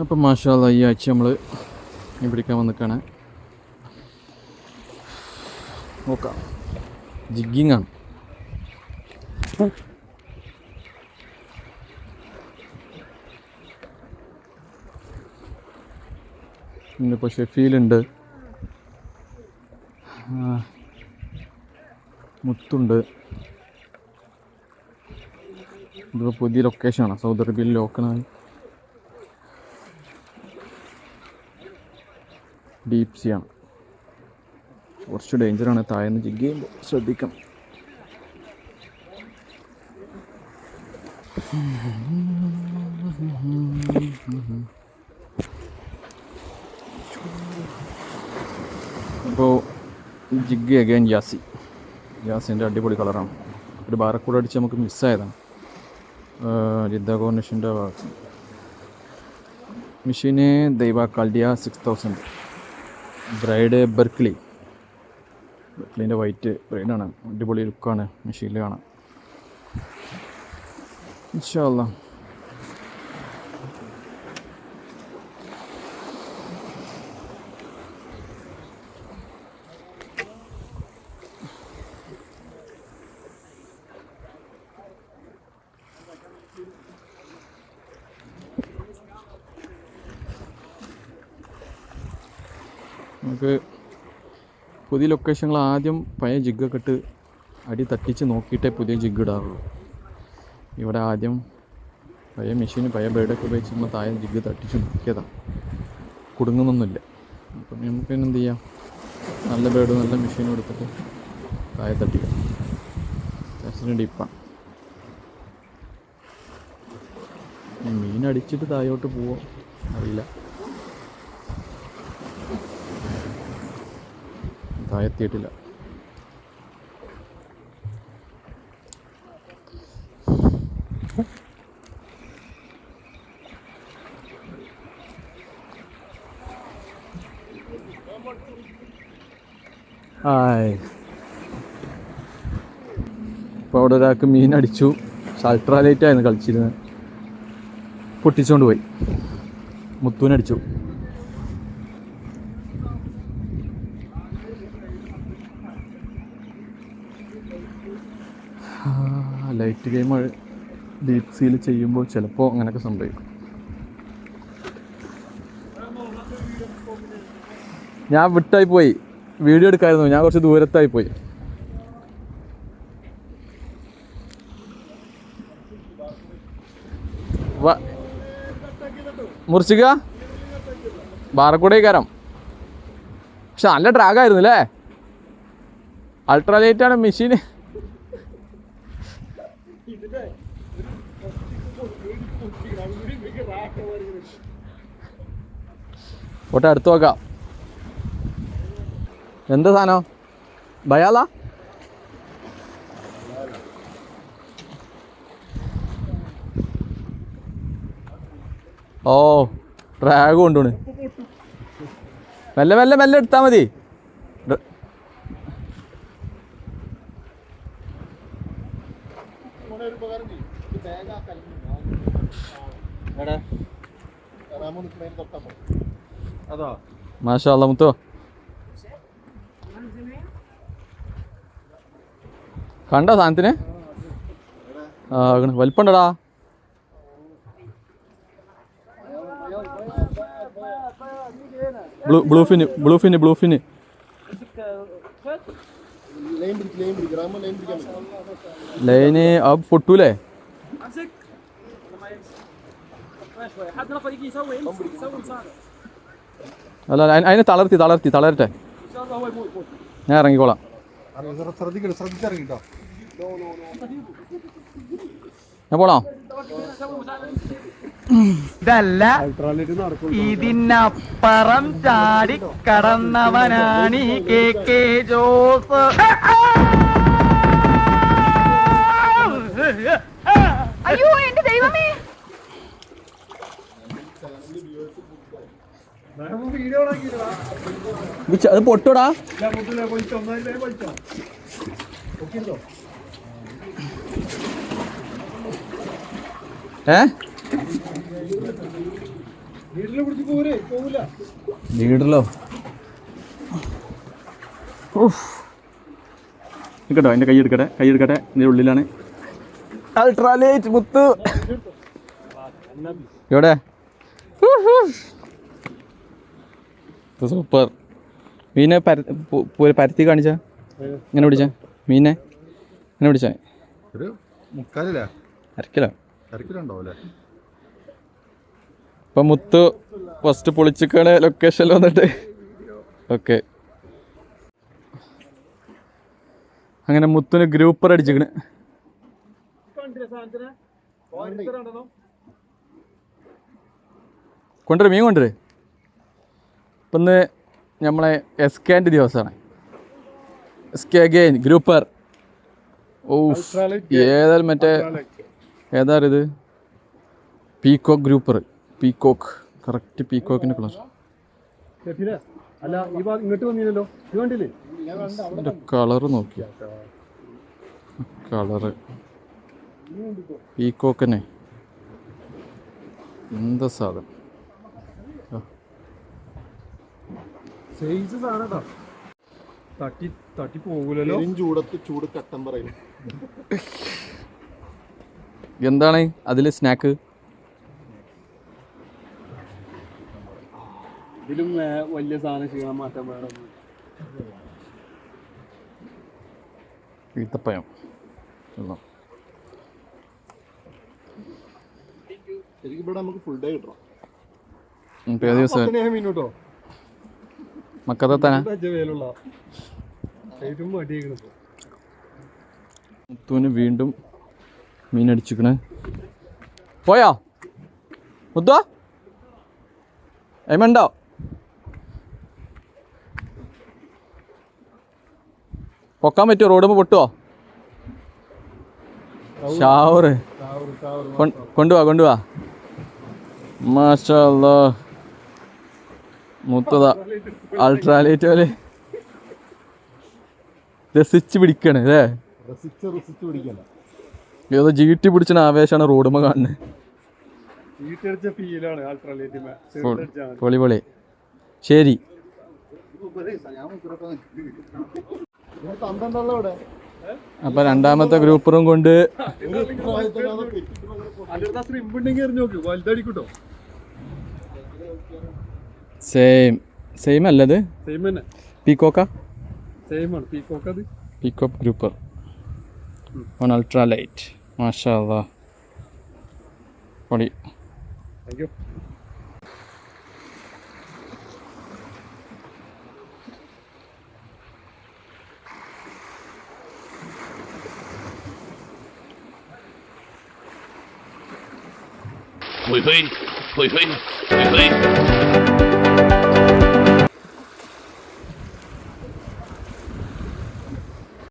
അപ്പം മാഷാ അല്ലാ ഈ ആഴ്ച നമ്മൾ പിടിക്കാൻ വന്നിക്കാണ്. നോക്കാം, ജിഗ്ഗിങ് ആണ്. ഇന്നിപ്പോൾ ഷെഫീലുണ്ട്, മുത്തുണ്ട്. ഇതിപ്പോൾ പുതിയ ലൊക്കേഷനാണ്, സൗദി അറേബ്യയിൽ ലോക്കലാണ്. ഡീപ് സീ ആണ്, കുറച്ച് ഡേഞ്ചറാണ്. താഴേന്ന് ജിഗ് ചെയ്യുമ്പോൾ ശ്രദ്ധിക്കണം. അപ്പോൾ ജിഗ് അഗൈൻ യാസിൻ്റെ അടിപൊളി കളറാണ്. ഒരു ബാറക്കൂടെ അടിച്ച് നമുക്ക് മിസ്സായതാണ്. ജിദ്ദ കോർണിഷിൻ്റെ ഭാഗത്ത് മെഷീന് ദൈവ കാൽഡിയ 6000 ബ്രൈഡ് ബെർക്ക്ലിൻ്റെ വൈറ്റ് ബ്രൈഡാണ്. അടിപൊളി ലുക്കാണ് മെഷീനിൽ കാണാൻ. ഇൻഷാ അല്ലാ നമുക്ക് പുതിയ ലൊക്കേഷനുകൾ ആദ്യം പഴയ ജിഗ്ഗൊക്കെ ഇട്ട് അടി തട്ടിച്ച് നോക്കിയിട്ടേ പുതിയ ജിഗ് ഇടാറുള്ളൂ. ഇവിടെ ആദ്യം പഴയ മെഷീൻ പഴയ ബ്ലേഡൊക്കെ ഉപയോഗിച്ച് നമ്മൾ താഴെ ജിഗ് തട്ടിച്ച് നോക്കിയതാണ്. കുടുങ്ങുന്നൊന്നുമില്ല. അപ്പം നമുക്ക് തന്നെ എന്ത് ചെയ്യാം, നല്ല ബ്ലേഡ് നല്ല മെഷീനും എടുത്തിട്ട് താഴെ തട്ടിക്കാം. ടെസ്റ്റിന് ഡീപ്പാണ്. മീൻ അടിച്ചിട്ട് താഴോട്ട് പോവോ അറിയില്ല. താഴെത്തിയിട്ടില്ല. ഇപ്പോൾ അവിടെ ഒരാൾക്ക് മീൻ അടിച്ചു. അൾട്രാലൈറ്റായിരുന്നു കളിച്ചിരുന്നത്, പൊട്ടിച്ചുകൊണ്ട് പോയി. മുത്തൂനടിച്ചു. ലൈറ്റ് ഗെയിം ഡീപ് സീൽ ചെയ്യുമ്പോൾ ചിലപ്പോൾ അങ്ങനെയൊക്കെ സംഭവിക്കും. ഞാൻ വിട്ടായി പോയി, വീഡിയോ എടുക്കായിരുന്നു. ഞാൻ കുറച്ച് ദൂരത്തായി പോയി. മുറിച്ചിക്ക ബാറക്കൂടെ കയറാം. പക്ഷെ നല്ല ഡ്രാഗായിരുന്നു അല്ലേ? അൾട്രാലൈറ്റാണ് മെഷീന്. പോട്ടെ, അടുത്ത് നോക്കാം. എന്താ സാധനം? ബയാല? ഓ, ഡ്രാഗ് കൊണ്ടുപോണ്. മെല്ലെ മെല്ലെ മെല്ലെ എടുത്താൽ മതി. മാഷാ അല്ലാ മുത്തോ, കണ്ട സാധനത്തിന് വലിപ്പണ്ടടാ. ബ്ലൂഫിന് ലൈന് പൊട്ടൂലേ? അല്ല, അതിനെ തളരട്ടെ. ഞാൻ ഇറങ്ങിക്കോളാം. ഞാൻ പോണോ? ഇതല്ല, ഇതിനപ്പുറം ചാടി കടന്നവനാണ് ഈ കെ ജോസ്. അയ്യോ എന്റെ ദൈവമേ! അത് പൊട്ടോടാ. ലീഡറിലോ നിൽക്കട്ടോ എൻ്റെ കൈ എടുക്കട്ടെ ഇതിൻ്റെ ഉള്ളിലാണ് അൾട്രാലൈറ്റ് മുത്ത് എവിടെ സൂപ്പർ മീനെ പരത്തി കാണിച്ച ഇങ്ങനെ പിടിച്ച മീനെ ഇങ്ങനെ പിടിച്ച ഒരു 3/4 അരക്കിലോ ഉണ്ടാവൂലേ ഇപ്പം മുത്ത് ഫസ്റ്റ് പൊളിച്ചിക്കാണ് ലൊക്കേഷനിൽ വന്നിട്ട് ഓക്കെ അങ്ങനെ മുത്തിന് ഗ്രൂപ്പർ അടിച്ചിക്കണ് കൊണ്ടുവരും മീൻ കൊണ്ടുവരും ഇപ്പം ഇന്ന് നമ്മളെ എസ്കാൻ്റെ ദിവസമാണ് എസ്കെ അഗെയിൻ ഗ്രൂപ്പർ ഓ ഏതായാലും മറ്റേ ഏതാണിത് പീക്കോക്ക് ഗ്രൂപ്പർ പീക്കോക്ക് കറക്റ്റ് പീക്കോക്കിൻ്റെ കളർ അല്ല ഈ ഭാഗം ഇങ്ങോട്ട് വന്നില്ലല്ലോ ഇത് കണ്ടില്ലേ ഇതിൻ്റെ കളറ് നോക്കി കളറ് പീക്കോക്കന്നെ എന്താ സാധനം സൈസ് സാധനം തട്ടി പോകൂലല്ലോ ചൂട് കട്ടൻ പറയും എന്താണ് അതിൽ സ്നാക്ക് ഇതിലും വലിയ സാധനം ക്ഷീണം മാറ്റാൻ വേണം ഈത്തപ്പഴം ശരിക്കും ഇവിടെ നമുക്ക് ഫുൾ ഡേ കിട്ടണം ഏത് ദിവസം മീനോട്ടോ മക്കത്താന വേലുള്ള ഏറ്റവും മടിയേക്കണത് മുത്തുവിന് വീണ്ടും മീൻ അടിച്ചിക്കണ് പോയോ മുത്തുവാ എമ്മണ്ടോ പൊക്കാൻ പറ്റുമോ റോഡുമ്പോൾ പൊട്ടുവോ ഷവറ് കൊണ്ടുവാ മാഷാ അല്ലാ മുത്തതാ അൾട്രാലൈറ്റ് പോലെ രസിച്ച് പിടിക്കണേ അല്ലേ റസിച്ച് പിടിക്കല ഏതോ ജീട്ടി പിടിച്ചിന് ആവേശമാണ് റോഡുമ്പോൾ കാണുന്നത് ഫീലാണ് പൊളി പൊളി ശരി അപ്പൊ രണ്ടാമത്തെ ഗ്രൂപ്പറും കൊണ്ട് സെയിം അല്ലത് പീക്കോക്ക പീക്കോക്ക് ഗ്രൂപ്പർ ഓൺ അൾട്രാലൈറ്റ് മാഷാ അല്ലാ പൊളി Thank you. Hoi hoi, hoi hoi, hoi hoi.